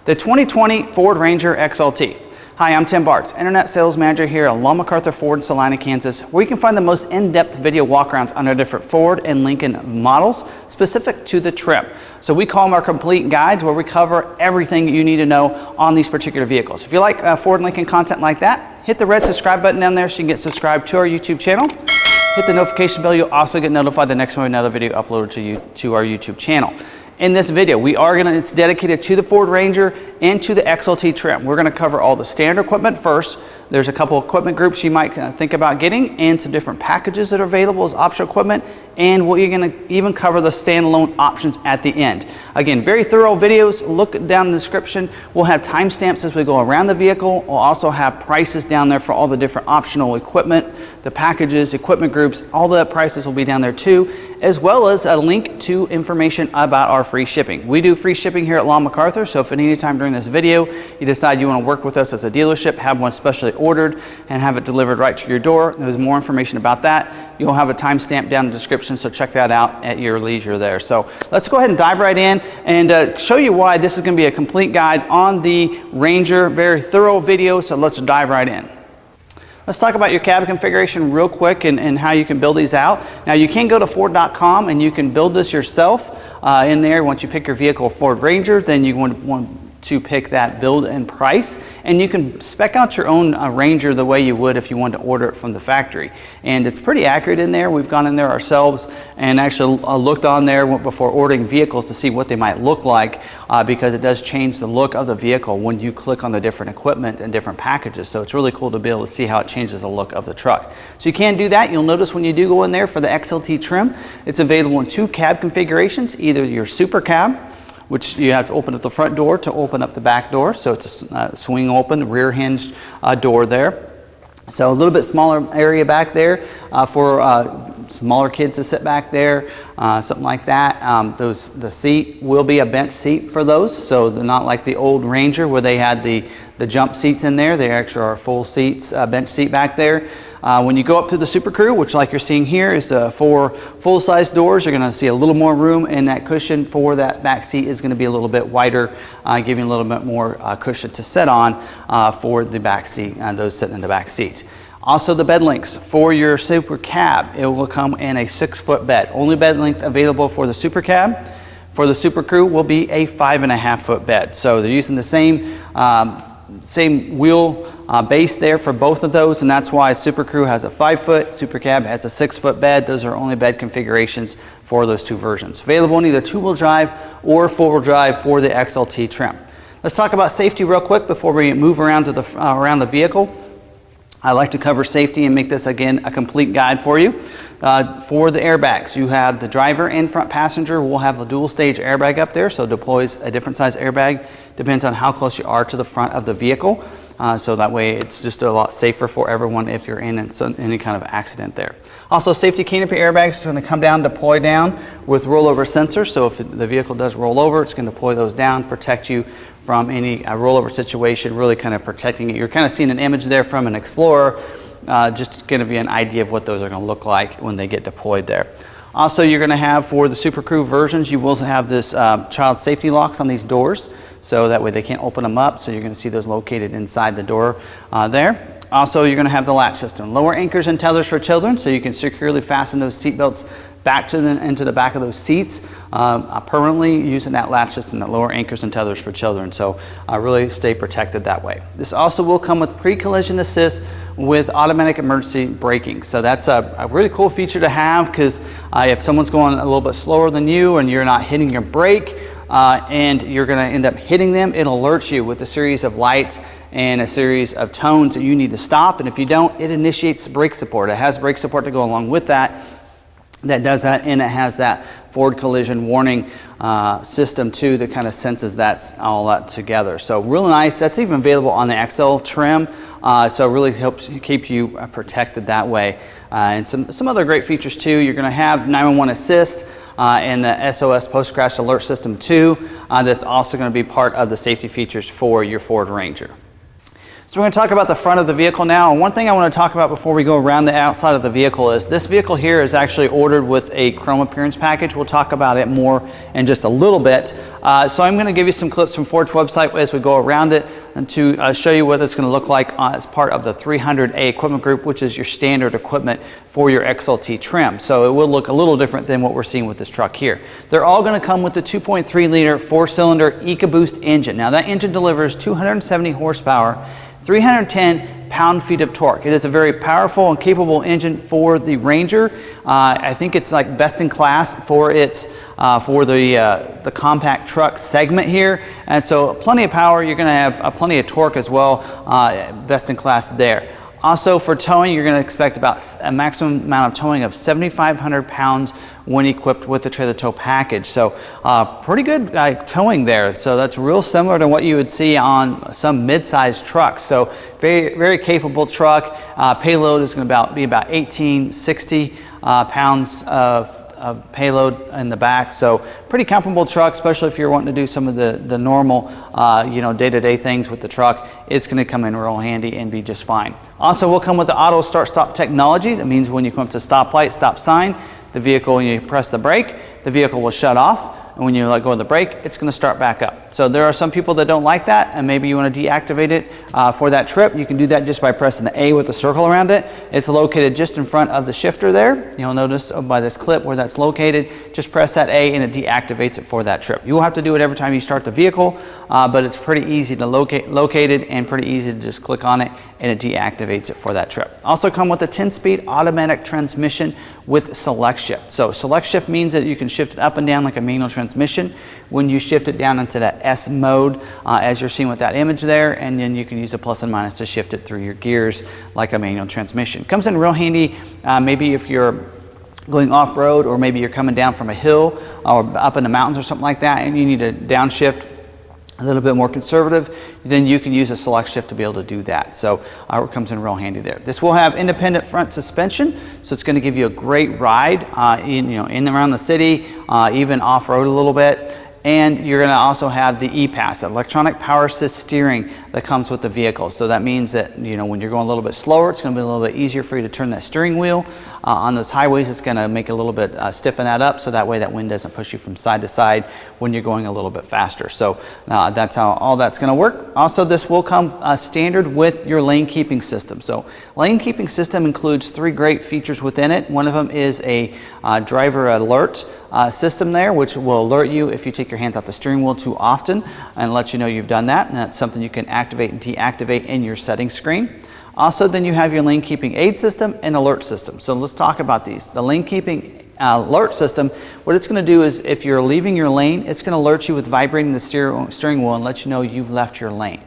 The 2020 Ford Ranger XLT. Hi, I'm Tim Bartz, Internet Sales Manager here at McArthur Ford in Salina, Kansas, where you can find the most in-depth video walkarounds on our different Ford and Lincoln models specific to the trim. So we call them our complete guides, where we cover everything you need to know on these particular vehicles. If you like Ford and Lincoln content like that, hit the red subscribe button down there so you can get subscribed to our YouTube channel. Hit the notification bell, you'll also get notified the next time we have another video uploaded to our YouTube channel. In this video, it's dedicated to the Ford Ranger and to the XLT trim. We're going to cover all the standard equipment first. There's a couple equipment groups you might think about getting, and some different packages that are available as optional equipment, and we're going to even cover the standalone options at the end. Again, very thorough videos. Look down in the description. We'll have timestamps as we go around the vehicle. We'll also have prices down there for all the different optional equipment, the packages, equipment groups. All the prices will be down there too, as well as a link to information about our free shipping. We do free shipping here at McArthur, so if at any time during this video you decide you want to work with us as a dealership, have one specially ordered and have it delivered right to your door, there's more information about that. You'll have a timestamp down in the description, so check that out at your leisure there. So let's go ahead and dive right in and show you why this is going to be a complete guide on the Ranger. Very thorough video, so let's dive right in. Let's talk about your cab configuration real quick and how you can build these out. Now you can go to Ford.com and you can build this yourself in there. Once you pick your vehicle, Ford Ranger, then you want to pick that build and price, and you can spec out your own Ranger the way you would if you wanted to order it from the factory. And it's pretty accurate in there. We've gone in there ourselves and actually looked on there before ordering vehicles to see what they might look like, because it does change the look of the vehicle when you click on the different equipment and different packages. So it's really cool to be able to see how it changes the look of the truck. So you can do that. You'll notice when you do go in there for the XLT trim, it's available in two cab configurations, either your Super Cab, which you have to open up the front door to open up the back door. So it's a swing open, rear hinged door there. So a little bit smaller area back there for smaller kids to sit back there, something like that. The seat will be a bench seat for those. So they're not like the old Ranger where they had the jump seats in there. They actually are full seats, bench seat back there. When you go up to the Super Crew, which like you're seeing here is 4 full-size doors, you're going to see a little more room, and that cushion for that back seat is going to be a little bit wider, giving a little bit more cushion to sit on for the back seat, those sitting in the back seat. Also the bed lengths for your Super Cab, it will come in a 6-foot bed. Only bed length available for the Super Cab. For the Super Crew will be a 5.5-foot bed. So they're using the same wheel base there for both of those, and that's why Super Crew has a 5-foot, Super Cab has a 6-foot bed. Those are only bed configurations for those two versions. Available in either 2-wheel drive or 4-wheel drive for the XLT trim. Let's talk about safety real quick before we move around to around the vehicle. I like to cover safety and make this again a complete guide for you. For the airbags, you have the driver and front passenger will have a dual stage airbag up there, so it deploys a different size airbag, depends on how close you are to the front of the vehicle. So that way it's just a lot safer for everyone if you're in any kind of accident there. Also, safety canopy airbags is going to come down, deploy down with rollover sensors. So if the vehicle does roll over, it's going to deploy those down, protect you from any rollover situation, really kind of protecting it. You're kind of seeing an image there from an Explorer, just to give you an idea of what those are going to look like when they get deployed there. Also, you're going to have, for the Super Crew versions, you will have this child safety locks on these doors, so that way they can't open them up. So you're going to see those located inside the door there. Also, you're going to have the latch system. Lower anchors and tethers for children, so you can securely fasten those seat belts back to into the back of those seats permanently using that latch system, that lower anchors and tethers for children. So really stay protected that way. This also will come with pre-collision assist with automatic emergency braking. So that's a really cool feature to have, because if someone's going a little bit slower than you and you're not hitting your brake and you're going to end up hitting them, it alerts you with a series of lights and a series of tones that you need to stop. And if you don't, it initiates brake support. It has brake support to go along with that. That does that, and it has that forward collision warning system too that kind of senses that's all that together. So really nice. That's even available on the XL trim, so it really helps keep you protected that way. And some other great features too. You're going to have 911 assist and the SOS post crash alert system too. That's also going to be part of the safety features for your Ford Ranger. So we're going to talk about the front of the vehicle now, and one thing I want to talk about before we go around the outside of the vehicle is this vehicle here is actually ordered with a chrome appearance package. We'll talk about it more in just a little bit. So I'm going to give you some clips from Ford's website as we go around it and to show you what it's going to look like as part of the 300A equipment group, which is your standard equipment for your XLT trim. So it will look a little different than what we're seeing with this truck here. They're all going to come with the 2.3 liter 4-cylinder EcoBoost engine. Now that engine delivers 270 horsepower, 310 pound-feet of torque. It is a very powerful and capable engine for the Ranger. I think it's like best in class for its for the compact truck segment here, and so plenty of power. You're going to have plenty of torque as well. Best in class there. Also for towing, you're going to expect about a maximum amount of towing of 7,500 pounds when equipped with the trailer tow package. So pretty good towing there. So that's real similar to what you would see on some mid-sized trucks. So very capable truck. Payload is going to be about 1,860 pounds of payload in the back. So pretty comfortable truck, especially if you're wanting to do some of the normal day-to-day things with the truck. It's going to come in real handy and be just fine. Also will come with the auto start stop technology. That means when you come up to stoplight, stop sign, the vehicle, when you press the brake, the vehicle will shut off. And when you let go of the brake, it's going to start back up. So there are some people that don't like that, and maybe you want to deactivate it for that trip. You can do that just by pressing the A with the circle around it. It's located just in front of the shifter there. You'll notice by this clip where that's located. Just press that A and it deactivates it for that trip. You will have to do it every time you start the vehicle, but it's pretty easy to locate it and pretty easy to just click on it and it deactivates it for that trip. Also come with a 10-speed automatic transmission with select shift. So select shift means that you can shift it up and down like a manual transmission. When you shift it down into that S mode, as you're seeing with that image there, and then you can use a plus and minus to shift it through your gears like a manual transmission. Comes in real handy, maybe if you're going off-road, or maybe you're coming down from a hill or up in the mountains or something like that, and you need a downshift, a little bit more conservative, then you can use a select shift to be able to do that. So it comes in real handy there. This will have independent front suspension, so it's going to give you a great ride in and around the city, even off-road a little bit. And you're going to also have the ePass, electronic power assist steering that comes with the vehicle. So that means that when you're going a little bit slower, it's going to be a little bit easier for you to turn that steering wheel. On those highways, it's going to make a little bit stiffen that up, so that way that wind doesn't push you from side to side when you're going a little bit faster. So that's how all that's going to work. Also, this will come standard with your lane keeping system. So lane keeping system includes 3 great features within it. One of them is a driver alert system there, which will alert you if you take your hands off the steering wheel too often and let you know you've done that. And that's something you can activate and deactivate in your settings screen. Also, then you have your lane keeping aid system and alert system. So let's talk about these. The lane keeping alert system, what it's going to do is if you're leaving your lane, it's going to alert you with vibrating the steering wheel and let you know you've left your lane.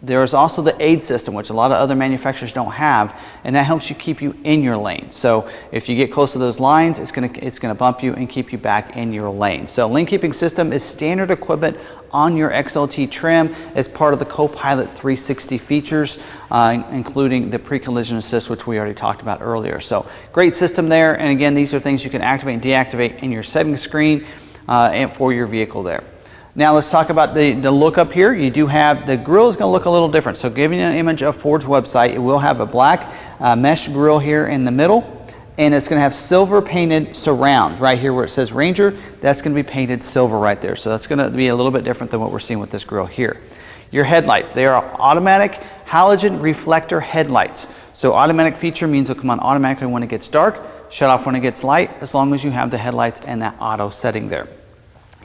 There's also the aid system, which a lot of other manufacturers don't have, and that helps you keep you in your lane. So if you get close to those lines, it's gonna bump you and keep you back in your lane. So lane keeping system is standard equipment on your XLT trim as part of the Copilot 360 features, including the pre-collision assist, which we already talked about earlier. So great system there, and again, these are things you can activate and deactivate in your settings screen and for your vehicle there. Now let's talk about the look up here. You do have, the grille is going to look a little different. So giving you an image of Ford's website, it will have a black mesh grille here in the middle, and it's going to have silver painted surrounds right here where it says Ranger. That's going to be painted silver right there. So that's going to be a little bit different than what we're seeing with this grille here. Your headlights, they are automatic halogen reflector headlights. So automatic feature means it'll come on automatically when it gets dark, shut off when it gets light, as long as you have the headlights and that auto setting there.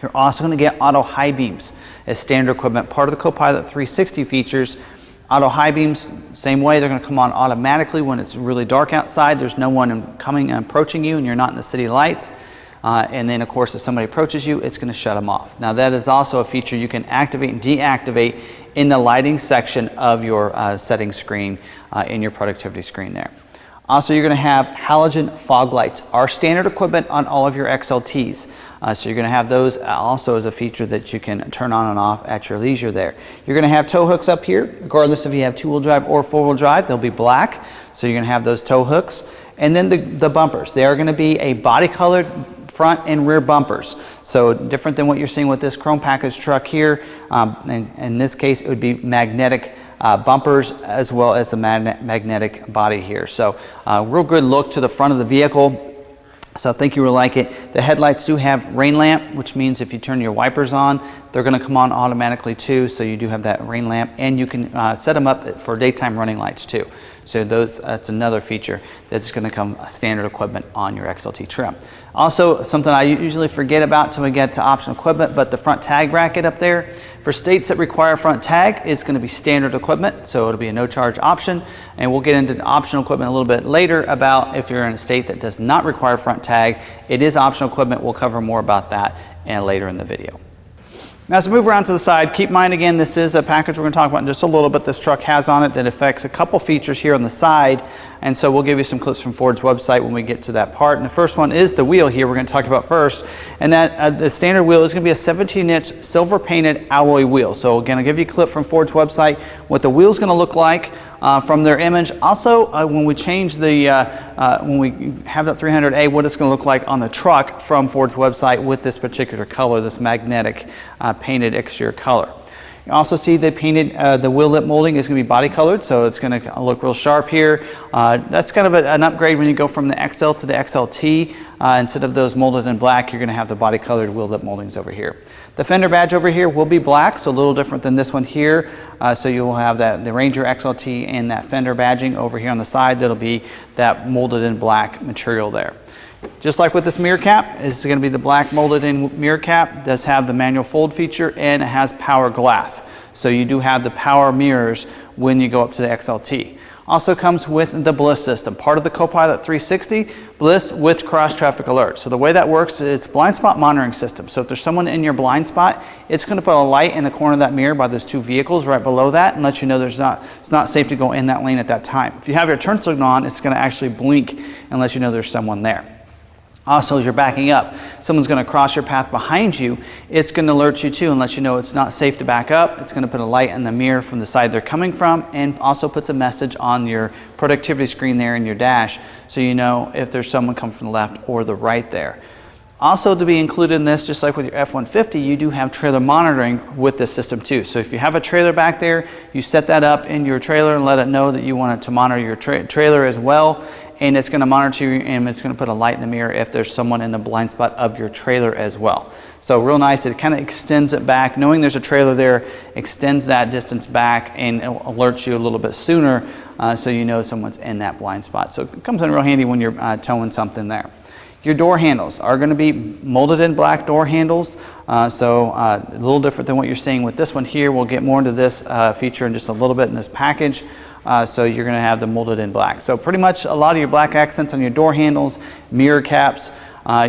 You're also going to get auto high beams as standard equipment, part of the Copilot 360 features. Auto high beams, same way, they're going to come on automatically when it's really dark outside. There's no one coming and approaching you and you're not in the city lights. And then of course if somebody approaches you, it's going to shut them off. Now that is also a feature you can activate and deactivate in the lighting section of your settings screen in your productivity screen there. Also, you're going to have halogen fog lights, our standard equipment on all of your XLTs. So you're going to have those also as a feature that you can turn on and off at your leisure there. You're going to have tow hooks up here, regardless if you have 2-wheel drive or 4-wheel drive, they'll be black. So you're going to have those tow hooks. And then the bumpers, they are going to be a body colored front and rear bumpers. So different than what you're seeing with this chrome package truck here. In this case, it would be magnetic bumpers as well as the magnetic body here. So real good look to the front of the vehicle. So I think you will like it. The headlights do have rain lamp, which means if you turn your wipers on, they're going to come on automatically too. So you do have that rain lamp, and you can set them up for daytime running lights too. So that's another feature that's going to come standard equipment on your XLT trim. Also, something I usually forget about till we get to optional equipment, but the front tag bracket up there, for states that require front tag, it's going to be standard equipment, so it'll be a no charge option. And we'll get into the optional equipment a little bit later about if you're in a state that does not require front tag. It is optional equipment. We'll cover more about that later in the video. Now, as we move around to the side, keep in mind again, this is a package we're going to talk about in just a little bit. This truck has on it that affects a couple features here on the side, and so we'll give you some clips from Ford's website when we get to that part. And the first one is the wheel here we're going to talk about first, and that the standard wheel is going to be a 17-inch silver painted alloy wheel. So again, I'll give you a clip from Ford's website what the wheel's going to look like from their image. Also, when we change the when we have that 300A, what it's going to look like on the truck from Ford's website with this particular color, this magnetic painted exterior color. You also see they painted the wheel lip molding is going to be body colored, so it's going to look real sharp here. That's kind of an upgrade when you go from the XL to the XLT. Instead of those molded in black, you're going to have the body colored wheel lip moldings over here. The fender badge over here will be black, so a little different than this one here. So you'll have the Ranger XLT and that fender badging over here on the side. That'll be that molded in black material there. Just like with this mirror cap, it's going to be the black molded in mirror cap. It does have the manual fold feature, and it has power glass. So you do have the power mirrors when you go up to the XLT. Also comes with the Bliss system, part of the Copilot 360, Bliss with cross traffic alert. So the way that works, it's blind spot monitoring system. So if there's someone in your blind spot, it's going to put a light in the corner of that mirror by those two vehicles right below that and let you know it's not safe to go in that lane at that time. If you have your turn signal on, it's going to actually blink and let you know there's someone there. Also, as you're backing up, someone's going to cross your path behind you, it's going to alert you too and let you know it's not safe to back up. It's going to put a light in the mirror from the side they're coming from, and also puts a message on your productivity screen there in your dash so you know if there's someone coming from the left or the right there. Also, to be included in this, just like with your F-150, you do have trailer monitoring with this system too. So if you have a trailer back there, you set that up in your trailer and let it know that you want it to monitor your trailer as well. And it's going to monitor you, and it's going to put a light in the mirror if there's someone in the blind spot of your trailer as well. So real nice. It kind of extends it back. Knowing there's a trailer there extends that distance back and alerts you a little bit sooner so you know someone's in that blind spot. So it comes in real handy when you're towing something there. Your door handles are going to be molded in black door handles, so a little different than what you're seeing with this one here. We'll get more into this feature in just a little bit in this package. So you're going to have them molded in black. So pretty much a lot of your black accents on your door handles, mirror caps,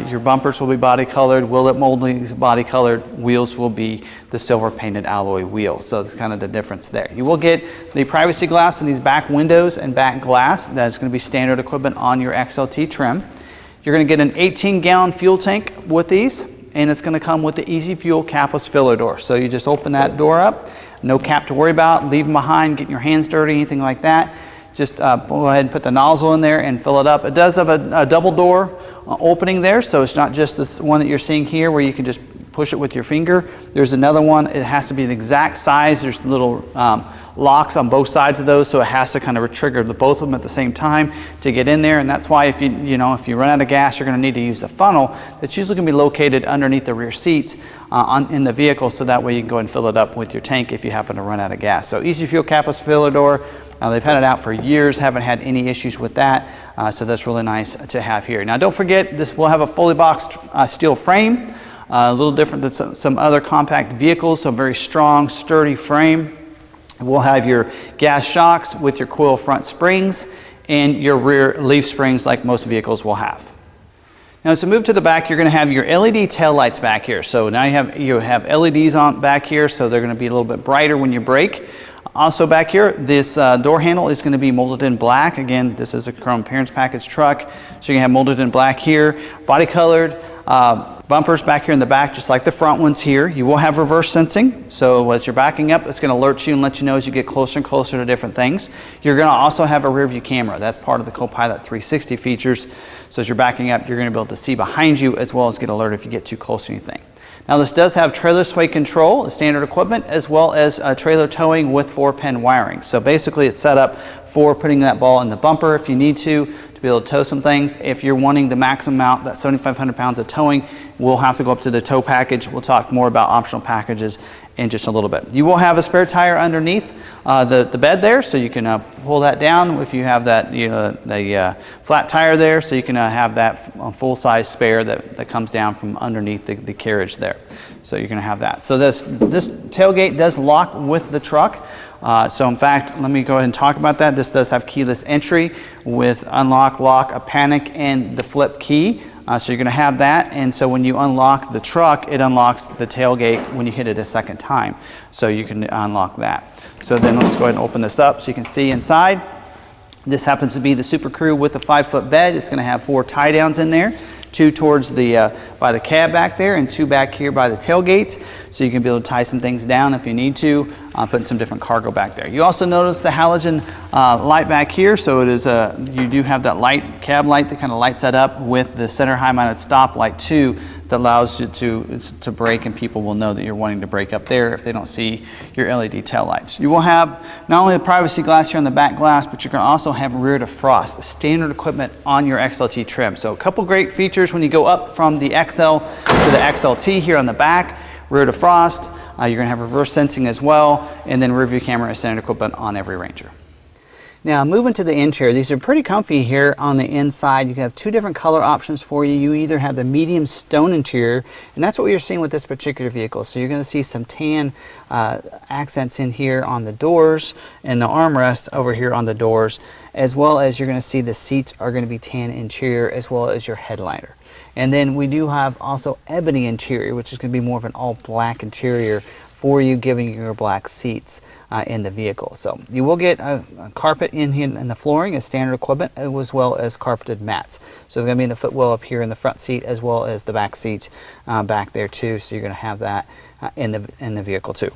your bumpers will be body colored, wheel lip molding body colored, wheels will be the silver painted alloy wheels. So that's kind of the difference there. You will get the privacy glass in these back windows and back glass. That's going to be standard equipment on your XLT trim. You're going to get an 18-gallon fuel tank with these, and it's going to come with the Easy Fuel capless filler door. So you just open that door up. No cap to worry about, leave them behind, getting your hands dirty, anything like that. Just go ahead and put the nozzle in there and fill it up. It does have a double door opening there, so it's not just this one that you're seeing here where you can just push it with your finger. There's another one, it has to be the exact size. There's little locks on both sides of those, so it has to kind of trigger both of them at the same time to get in there. And that's why if you run out of gas, you're going to need to use the funnel that's usually going to be located underneath the rear seats in the vehicle, so that way you can go and fill it up with your tank if you happen to run out of gas. So Easy Fuel capless filler door. They've had it out for years, haven't had any issues with that, so that's really nice to have here. Now don't forget, this will have a fully boxed steel frame, a little different than some other compact vehicles, so very strong, sturdy frame. We'll have your gas shocks with your coil front springs and your rear leaf springs like most vehicles will have. Now as we move to the back, you're going to have your LED tail lights back here. So now you have LEDs on back here, so they're going to be a little bit brighter when you brake. Also back here, this door handle is going to be molded in black. Again, this is a chrome appearance package truck, so you can have molded in black here, body colored. Bumpers back here in the back, just like the front ones here. You will have reverse sensing, so as you're backing up, it's going to alert you and let you know as you get closer and closer to different things. You're going to also have a rear view camera. That's part of the Copilot 360 features. So as you're backing up, you're going to be able to see behind you as well as get alerted if you get too close to anything. Now this does have trailer sway control, standard equipment, as well as trailer towing with 4-pin wiring. So basically it's set up for putting that ball in the bumper if you need to be able to tow some things. If you're wanting the maximum amount, that 7,500 pounds of towing, we'll have to go up to the tow package. We'll talk more about optional packages in just a little bit. You will have a spare tire underneath the bed there, so you can pull that down if you have that, the flat tire there, so you can have that full-size spare that comes down from underneath the carriage there. So you're going to have that. So this tailgate does lock with the truck. So in fact, let me go ahead and talk about that. This does have keyless entry with unlock, lock, a panic, and the flip key. So you're going to have that, and so when you unlock the truck, it unlocks the tailgate when you hit it a second time. So you can unlock that. So then let's go ahead and open this up so you can see inside. This happens to be the Super Crew with the 5-foot bed. It's going to have 4 tie downs in there, 2 towards the by the cab back there and 2 back here by the tailgate. So you can be able to tie some things down if you need to, put some different cargo back there. You also notice the halogen light back here. So it is you do have that light, cab light, that kind of lights that up with the center high mounted stop light too, that allows you to brake, and people will know that you're wanting to brake up there if they don't see your LED tail lights. You will have not only the privacy glass here on the back glass, but you're going to also have rear defrost, standard equipment on your XLT trim. So a couple great features when you go up from the XL to the XLT here on the back. Rear defrost, you're going to have reverse sensing as well, and then rear view camera is standard equipment on every Ranger. Now moving to the interior, these are pretty comfy here on the inside. You have 2 different color options for you. You either have the medium stone interior, and that's what you're seeing with this particular vehicle. So you're going to see some tan accents in here on the doors and the armrest over here on the doors, as well as you're going to see the seats are going to be tan interior as well as your headliner. And then we do have also ebony interior, which is going to be more of an all black interior for you, giving you your black seats in the vehicle. So you will get a carpet in here in the flooring as standard equipment, as well as carpeted mats. So there's going to be in the footwell up here in the front seat, as well as the back seat back there too. So you're going to have that in the vehicle too.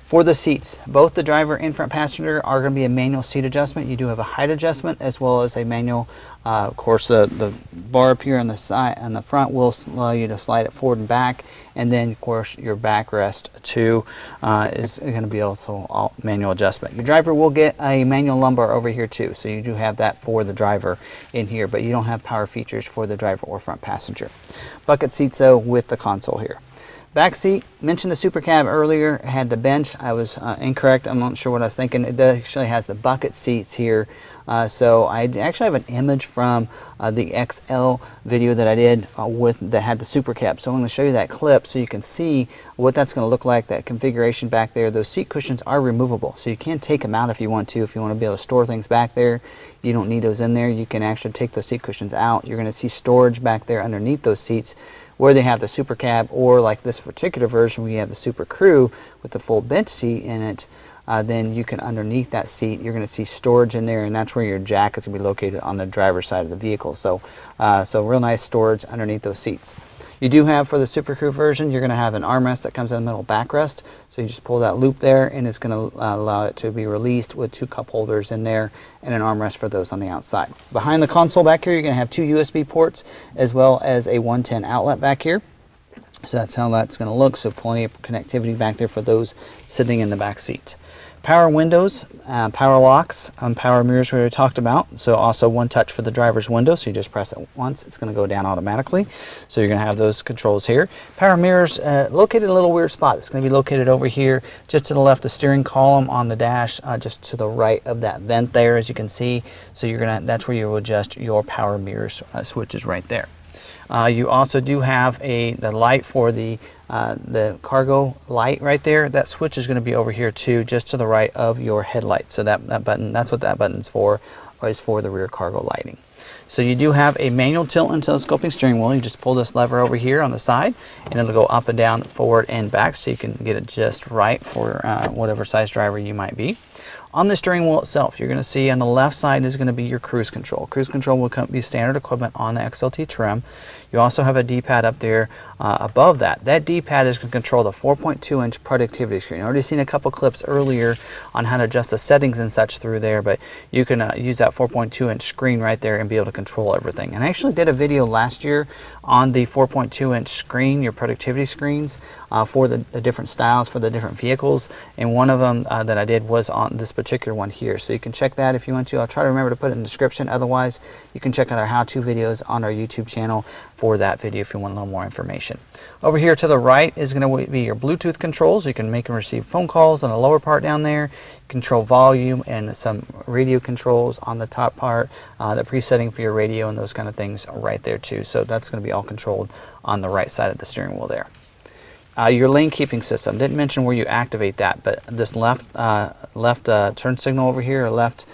For the seats, both the driver and front passenger are going to be a manual seat adjustment. You do have a height adjustment as well as a manual. Of course, the bar up here on the side and the front will allow you to slide it forward and back, and then of course your backrest too is going to be also all manual adjustment. Your driver will get a manual lumbar over here too, so you do have that for the driver in here, but you don't have power features for the driver or front passenger. Bucket seats though with the console here. Back seat, mentioned the Super Cab earlier, had the bench. I was incorrect. I'm not sure what I was thinking. It actually has the bucket seats here. So I actually have an image from the XL video that I did that had the Super Cab. So I'm going to show you that clip so you can see what that's going to look like, that configuration back there. Those seat cushions are removable, so you can take them out if you want to be able to store things back there. You don't need those in there. You can actually take those seat cushions out. You're going to see storage back there underneath those seats, where they have the Super Cab, or like this particular version we have the Super Crew with the full bench seat in it. Then you can, underneath that seat, you're going to see storage in there, and that's where your jack is going to be located on the driver's side of the vehicle. So real nice storage underneath those seats. You do have, for the Super Crew version, you're going to have an armrest that comes in the middle backrest. So you just pull that loop there, and it's going to allow it to be released with 2 cup holders in there and an armrest for those on the outside. Behind the console back here, you're going to have 2 USB ports as well as a 110 outlet back here. So that's how that's going to look. So plenty of connectivity back there for those sitting in the back seat. Power windows, power locks, power mirrors we already talked about. So also one touch for the driver's window. So you just press it once, it's going to go down automatically. So you're going to have those controls here. Power mirrors located in a little weird spot. It's going to be located over here, just to the left, the steering column on the dash, just to the right of that vent there, as you can see. So you're going to, that's where you will adjust your power mirrors switches right there. You also do have the light for the cargo light right there. That switch is going to be over here too, just to the right of your headlight. So that button, that's what that button's for, is for the rear cargo lighting. So you do have a manual tilt and telescoping steering wheel. You just pull this lever over here on the side, and it'll go up and down, forward and back, so you can get it just right for whatever size driver you might be. On the steering wheel itself, you're going to see on the left side is going to be your cruise control. Cruise control will be standard equipment on the XLT trim. You also have a D-pad up there above that. That D-pad is going to control the 4.2-inch productivity screen. I've already seen a couple clips earlier on how to adjust the settings and such through there, but you can use that 4.2-inch screen right there and be able to control everything. And I actually did a video last year on the 4.2-inch screen, your productivity screens, for the different styles for the different vehicles, and one of them that I did was on this particular one here. So you can check that if you want to. I'll try to remember to put it in the description. Otherwise, you can check out our how-to videos on our YouTube channel for that video if you want a little more information. Over here to the right is going to be your Bluetooth controls. You can make and receive phone calls on the lower part down there, control volume, and some radio controls on the top part, the presetting for your radio and those kind of things right there too. So that's going to be all controlled on the right side of the steering wheel there. Your lane keeping system, didn't mention where you activate that, but this left turn signal over here, or left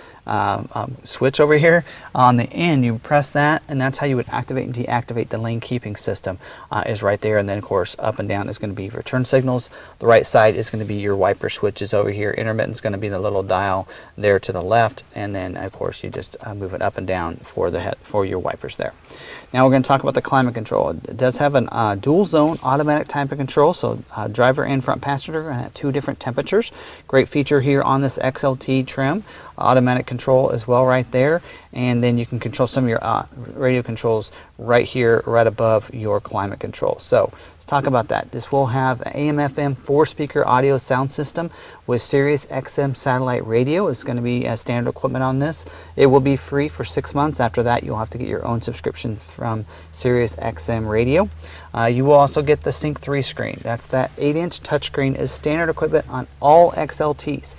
switch over here on the end, you press that, and that's how you would activate and deactivate the lane keeping system, is right there. And then of course up and down is going to be for turn signals. The right side is going to be your wiper switches over here. Intermittent is going to be the little dial there to the left, and then of course you just move it up and down for your wipers there. Now we're going to talk about the climate control. It does have a dual zone automatic type of control, so driver and front passenger are going to have 2 different temperatures. Great feature here on this XLT trim. Automatic control as well right there, and then you can control some of your radio controls right here, right above your climate control. So let's talk about that. This will have an AM/FM 4-speaker audio sound system with Sirius XM satellite radio. It's going to be standard equipment on this. It will be free for 6 months. After that, you'll have to get your own subscription from Sirius XM radio. You will also get the Sync 3 screen. That's that 8-inch touchscreen, is standard equipment on all XLTs.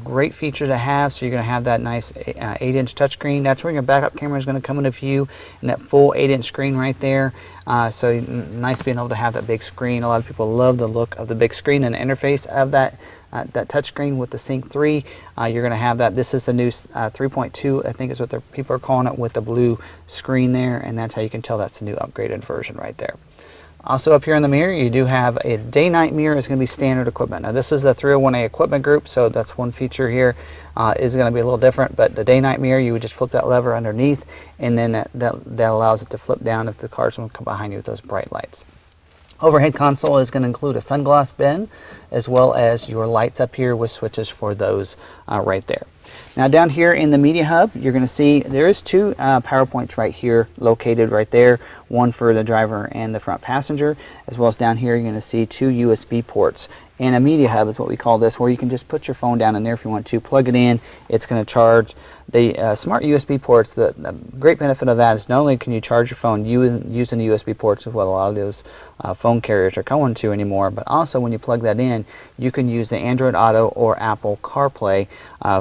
Great feature to have. So you're going to have that nice 8-inch touchscreen. That's where your backup camera is going to come into view, and that full 8-inch screen right there. So nice being able to have that big screen. A lot of people love the look of the big screen and the interface of that touchscreen with the Sync 3. You're going to have that. This is the new 3.2, I think is what people are calling it, with the blue screen there, and that's how you can tell that's the new upgraded version right there. Also up here in the mirror, you do have a day-night mirror. Is going to be standard equipment. Now this is the 301A equipment group, so that's one feature here. Is going to be a little different, but the day-night mirror, you would just flip that lever underneath, and then that allows it to flip down if the car's going to come behind you with those bright lights. Overhead console is going to include a sunglass bin, as well as your lights up here with switches for those right there. Now down here in the media hub, you're going to see there is 2 power points right here located right there, one for the driver and the front passenger, as well as down here you're going to see 2 USB ports. And a media hub is what we call this, where you can just put your phone down in there if you want to, plug it in, it's going to charge. The smart USB ports, the great benefit of that is not only can you charge your phone using the USB ports, is what a lot of those phone carriers are going to anymore, but also when you plug that in, you can use the Android Auto or Apple CarPlay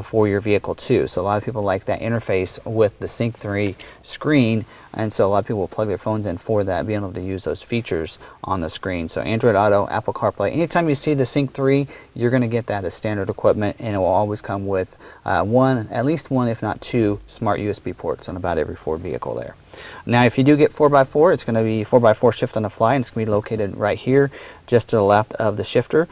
for your vehicle too. So a lot of people like that interface with the Sync 3 screen, and so a lot of people will plug their phones in for that, being able to use those features on the screen. So Android Auto, Apple CarPlay, anytime you see the Sync 3, you're going to get that as standard equipment, and it will always come with at least one, if not 2 smart USB ports on about every Ford vehicle there. Now if you do get 4x4, it's going to be 4x4 shift on the fly, and it's going to be located right here just to the left of the shifter.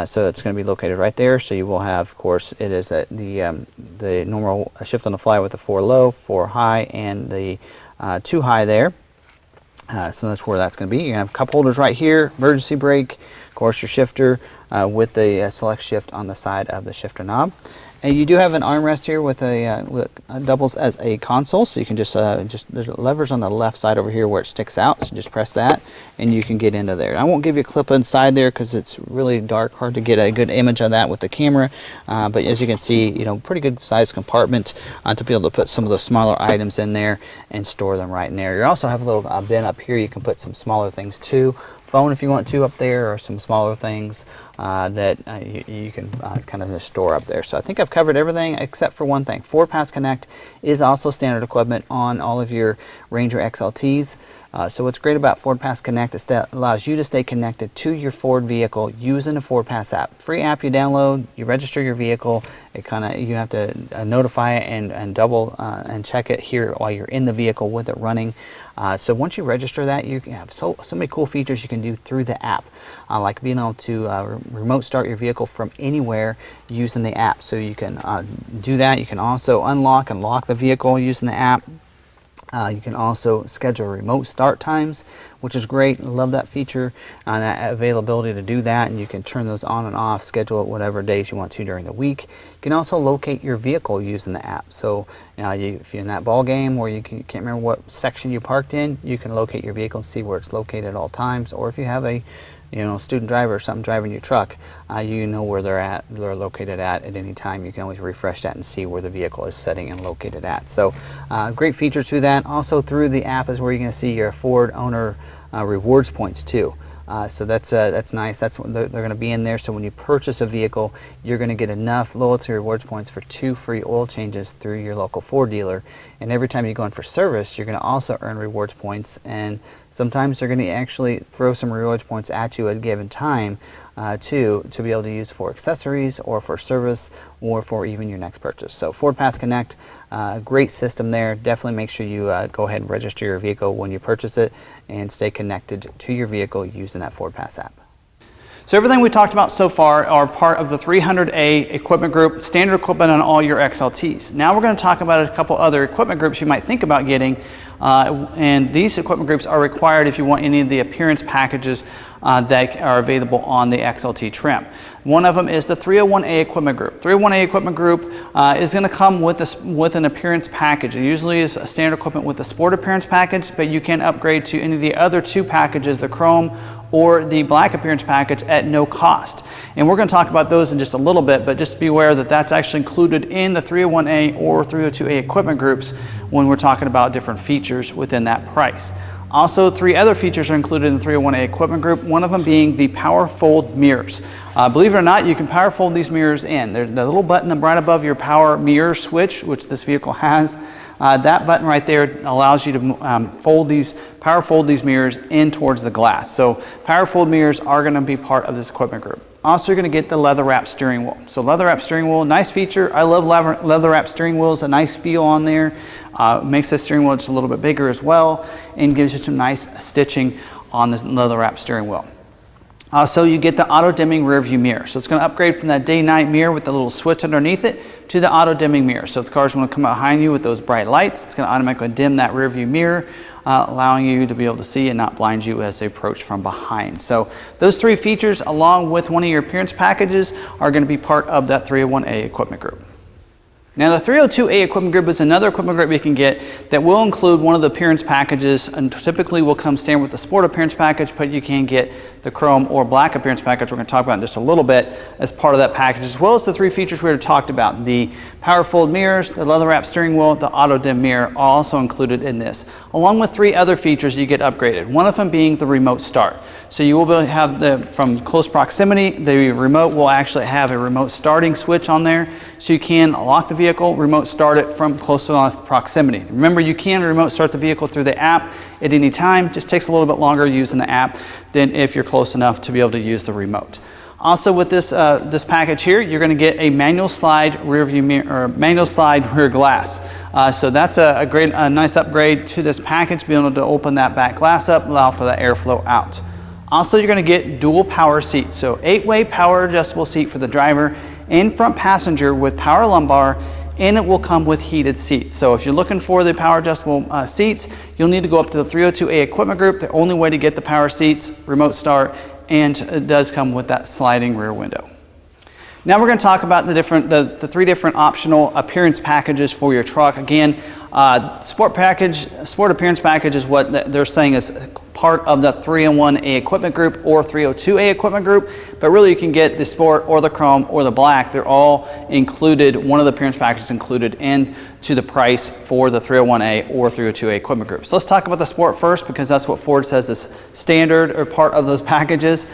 So it's going to be located right there. So you will have, of course, it is the normal shift on the fly with the 4 low, 4 high, and the 2 high there. So that's where that's going to be. You're going to have cup holders right here, emergency brake, of course your shifter with the select shift on the side of the shifter knob. And you do have an armrest here with doubles as a console, so you can just there's levers on the left side over here where it sticks out, so just press that and you can get into there. I won't give you a clip inside there because it's really dark, hard to get a good image of that with the camera, but as you can see, pretty good sized compartment to be able to put some of those smaller items in there and store them right in there. You also have a little bin up here, you can put some smaller things too. Phone if you want to up there, or some smaller things that you can kind of just store up there. So I think I've covered everything except for one thing. Ford Pass Connect is also standard equipment on all of your Ranger XLTs. So what's great about FordPass Connect is that it allows you to stay connected to your Ford vehicle using the FordPass app. Free app you download, you register your vehicle, you have to notify it and double and check it here while you're in the vehicle with it running. So once you register that, you can have so many cool features you can do through the app, like being able to remote start your vehicle from anywhere using the app. So you can do that. You can also unlock and lock the vehicle using the app. You can also schedule remote start times, which is great. I love that feature and that availability to do that, and you can turn those on and off, schedule it whatever days you want to during the week. You can also locate your vehicle using the app. So if you're in that ball game where you can't remember what section you parked in, you can locate your vehicle and see where it's located at all times. Or if you have a student driver or something driving your truck, you know where they're located at any time. You can always refresh that and see where the vehicle is setting and located at. So great features to that. Also through the app is where you're going to see your Ford owner rewards points too. So that's nice. That's what they're going to be in there. So when you purchase a vehicle, you're going to get enough loyalty rewards points for 2 free oil changes through your local Ford dealer. And every time you go in for service, you're going to also earn rewards points. And sometimes they're going to actually throw some rewards points at you at a given time to be able to use for accessories or for service or for even your next purchase. So FordPass Connect, great system there. Definitely make sure you go ahead and register your vehicle when you purchase it and stay connected to your vehicle using that FordPass app. So everything we talked about so far are part of the 300A equipment group, standard equipment on all your XLTs. Now we're going to talk about a couple other equipment groups you might think about getting, and these equipment groups are required if you want any of the appearance packages that are available on the XLT trim. One of them is the 301A equipment group. 301A equipment group is going to come with an appearance package. It usually is a standard equipment with a sport appearance package, but you can upgrade to any of the other 2 packages, the chrome or the black appearance package, at no cost. And we're going to talk about those in just a little bit, but just be aware that that's actually included in the 301A or 302A equipment groups when we're talking about different features within that price. Also, 3 other features are included in the 301A equipment group, one of them being the power fold mirrors. Believe it or not, you can power fold these mirrors in. There's the little button right above your power mirror switch, which this vehicle has. That button right there allows you to power fold these mirrors in towards the glass. So power fold mirrors are going to be part of this equipment group. Also, you're going to get the leather wrap steering wheel. So leather wrap steering wheel, nice feature. I love leather wrap steering wheels, a nice feel on there. Makes the steering wheel just a little bit bigger as well and gives you some nice stitching on the leather wrap steering wheel. Also, you get the auto dimming rear view mirror. So it's going to upgrade from that day-night mirror with the little switch underneath it to the auto dimming mirror. So if the cars want to come behind you with those bright lights, it's going to automatically dim that rear view mirror, allowing you to be able to see and not blind you as they approach from behind. So those 3 features, along with one of your appearance packages, are going to be part of that 301A equipment group. Now the 302A equipment group is another equipment group you can get that will include one of the appearance packages, and typically will come standard with the sport appearance package, but you can get the chrome or black appearance package we're going to talk about in just a little bit as part of that package, as well as the 3 features we already talked about. The power fold mirrors, the leather wrap steering wheel, the auto dim mirror are also included in this, along with 3 other features you get upgraded, one of them being the remote start. So you will have from close proximity, the remote will actually have a remote starting switch on there, so you can lock the vehicle, remote start it from close enough proximity. Remember, you can remote start the vehicle through the app at any time. Just takes a little bit longer using the app than if you're close enough to be able to use the remote. Also, with this package here, you're going to get a manual slide rear view mirror, or manual slide rear glass. So that's a nice upgrade to this package, being able to open that back glass up, allow for that airflow out. Also, you're going to get dual power seats, so 8-way power adjustable seat for the driver and front passenger with power lumbar, and it will come with heated seats. So if you're looking for the power adjustable seats, you'll need to go up to the 302A equipment group. The only way to get the power seats, remote start, and it does come with that sliding rear window. Now we're going to talk about the 3 different optional appearance packages for your truck. Again, sport appearance package is what they're saying is part of the 301A equipment group or 302A equipment group, but really you can get the sport or the chrome or the black. They're all included, one of the appearance packages included into the price for the 301A or 302A equipment group. So let's talk about the sport first, because that's what Ford says is standard or part of those packages.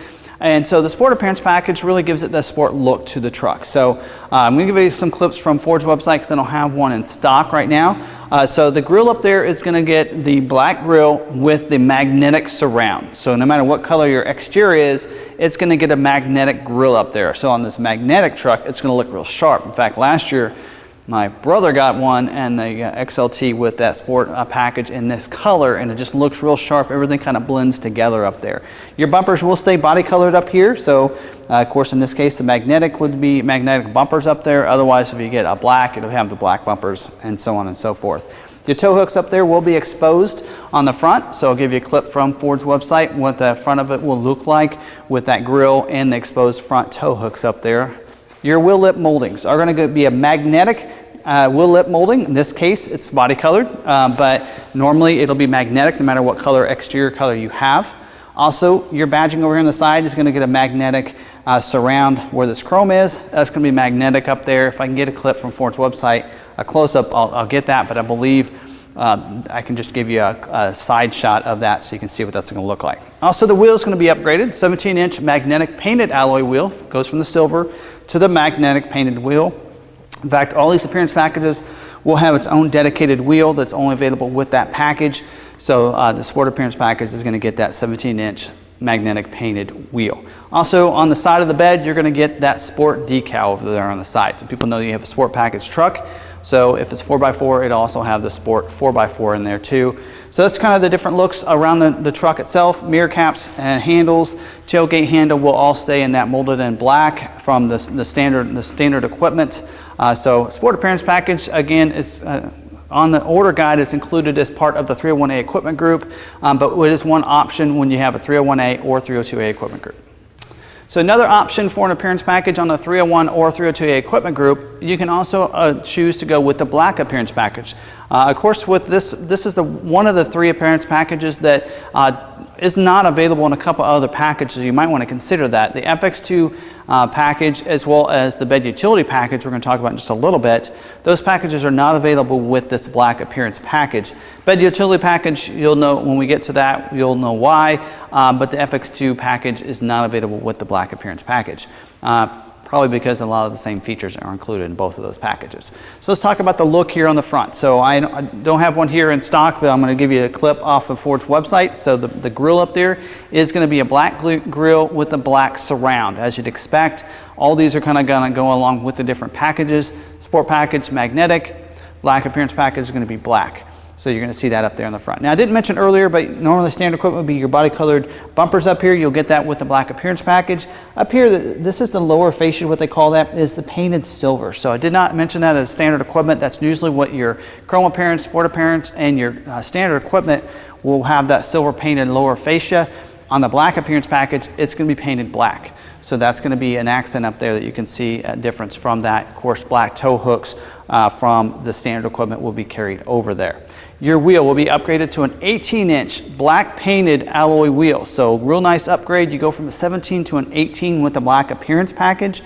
And so the Sport Appearance Package really gives it the sport look to the truck. So I'm going to give you some clips from Ford's website because I don't have one in stock right now. So the grille up there is going to get the black grille with the magnetic surround. So no matter what color your exterior is, it's going to get a magnetic grille up there. So on this magnetic truck, it's going to look real sharp. In fact, last year, my brother got one and the XLT with that Sport package in this color, and it just looks real sharp. Everything kind of blends together up there. Your bumpers will stay body colored up here. So of course, in this case, the magnetic would be magnetic bumpers up there. Otherwise, if you get a black, it'll have the black bumpers and so on and so forth. Your tow hooks up there will be exposed on the front. So I'll give you a clip from Ford's website, what the front of it will look like with that grille and the exposed front tow hooks up there. Your wheel lip moldings are going to be a magnetic wheel lip molding. In this case, it's body colored, but normally it'll be magnetic no matter what color, exterior color you have. Also, your badging over here on the side is going to get a magnetic surround where this chrome is. That's going to be magnetic up there. If I can get a clip from Ford's website, a close-up, I'll get that, but I believe I can just give you a side shot of that so you can see what that's going to look like. Also, the wheel is going to be upgraded. 17-inch magnetic painted alloy wheel. Goes from the silver to the magnetic painted wheel. In fact, all these appearance packages will have its own dedicated wheel that's only available with that package. So the Sport Appearance Package is going to get that 17-inch magnetic painted wheel. Also, on the side of the bed, you're going to get that Sport decal over there on the side. So people know you have a Sport Package truck. So if it's 4x4, it'll also have the Sport 4x4 in there too. So that's kind of the different looks around the truck itself. Mirror caps and handles, tailgate handle will all stay in that molded in black from the standard equipment. So Sport Appearance Package, again, it's on the order guide, it's included as part of the 301A equipment group, but it is one option when you have a 301A or 302A equipment group. So another option for an appearance package on the 301 or 302A equipment group, you can also choose to go with the black appearance package. Of course, with this is one of the 3 appearance packages that is not available in a couple other packages. You might want to consider that. The FX2 package, as well as the bed utility package we're going to talk about in just a little bit, those packages are not available with this black appearance package. Bed utility package, you'll know when we get to that, you'll know why, but the FX2 package is not available with the black appearance package. Probably because a lot of the same features are included in both of those packages. So let's talk about the look here on the front. So I don't have one here in stock, but I'm going to give you a clip off of Ford's website. So the grille up there is going to be a black grille with a black surround, as you'd expect. All these are kind of going to go along with the different packages. Sport package, magnetic. Black appearance package is going to be black. So you're going to see that up there on the front. Now, I didn't mention earlier, but normally standard equipment would be your body colored bumpers up here. You'll get that with the black appearance package. Up here, this is the lower fascia, what they call that, is the painted silver. So I did not mention that as standard equipment. That's usually what your chrome appearance, sport appearance, and your standard equipment will have that silver painted lower fascia. On the black appearance package, it's going to be painted black. So that's going to be an accent up there that you can see a difference from that. Of course, black tow hooks from the standard equipment will be carried over there. Your wheel will be upgraded to an 18-inch black painted alloy wheel. So real nice upgrade. You go from a 17 to an 18 with the black appearance package.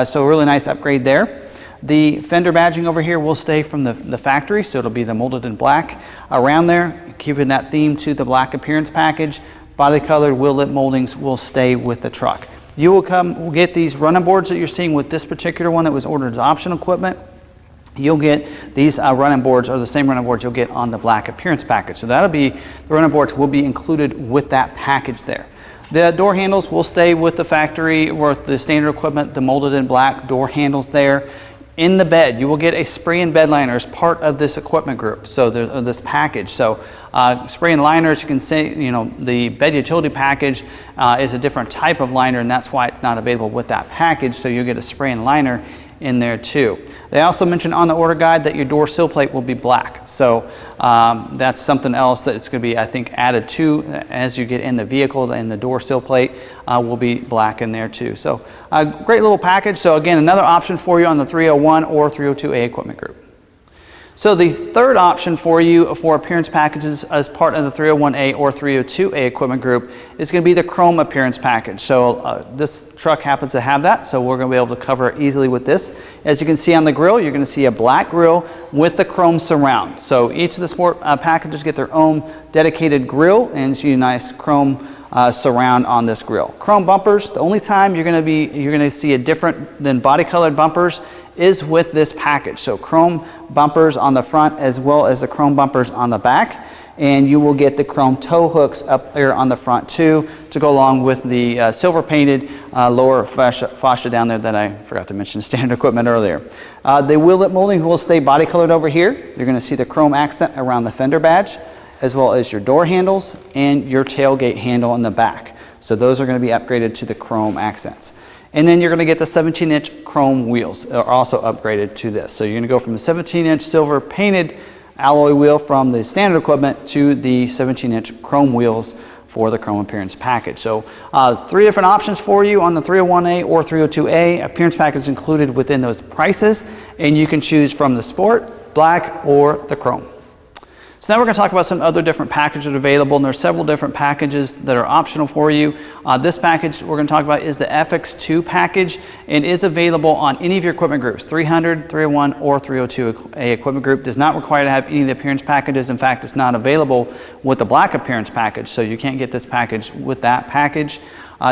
So really nice upgrade there. The fender badging over here will stay from the factory, so it'll be the molded in black around there, keeping that theme to the black appearance package. Body colored wheel lip moldings will stay with the truck. You will get these running boards that you're seeing with this particular one that was ordered as optional equipment. You'll get these running boards are the same running boards you'll get on the black appearance package. So that'll be, the running boards will be included with that package there. The door handles will stay with the factory or the standard equipment, the molded in black door handles there. In the bed, you will get a spray and bed liner as part of this equipment group, so this package. So spray and liners, you can say, you know, the bed utility package is a different type of liner, and that's why it's not available with that package. So you'll get a spray and liner in there too. They also mentioned on the order guide that your door sill plate will be black. So that's something else that it's going to be, I think, added to as you get in the vehicle, and the door sill plate will be black in there too. So a great little package. So again, another option for you on the 301 or 302A equipment group. So the third option for you for appearance packages as part of the 301A or 302A equipment group is going to be the chrome appearance package. So this truck happens to have that, so we're going to be able to cover it easily with this. As you can see on the grille, you're going to see a black grille with the chrome surround. So each of the sport packages get their own dedicated grille, and see a nice chrome surround on this grille. Chrome bumpers, the only time you're gonna see a different than body colored bumpers is with this package. So chrome bumpers on the front as well as the chrome bumpers on the back. And you will get the chrome tow hooks up there on the front too to go along with the silver painted lower fascia down there that I forgot to mention standard equipment earlier. The wheel lip molding will stay body colored over here. You're going to see the chrome accent around the fender badge as well as your door handles and your tailgate handle in the back. So those are going to be upgraded to the chrome accents. And then you're going to get the 17-inch chrome wheels are also upgraded to this. So you're going to go from the 17-inch silver painted alloy wheel from the standard equipment to the 17-inch chrome wheels for the chrome appearance package. So 3 different options for you on the 301A or 302A. Appearance package included within those prices, and you can choose from the sport, black, or the chrome. So now we're going to talk about some other different packages that are available, and there's several different packages that are optional for you. This package we're going to talk about is the FX2 package, and is available on any of your equipment groups, 300, 301, or 302A equipment group. Does not require to have any of the appearance packages. In fact, it's not available with the black appearance package, so you can't get this package with that package.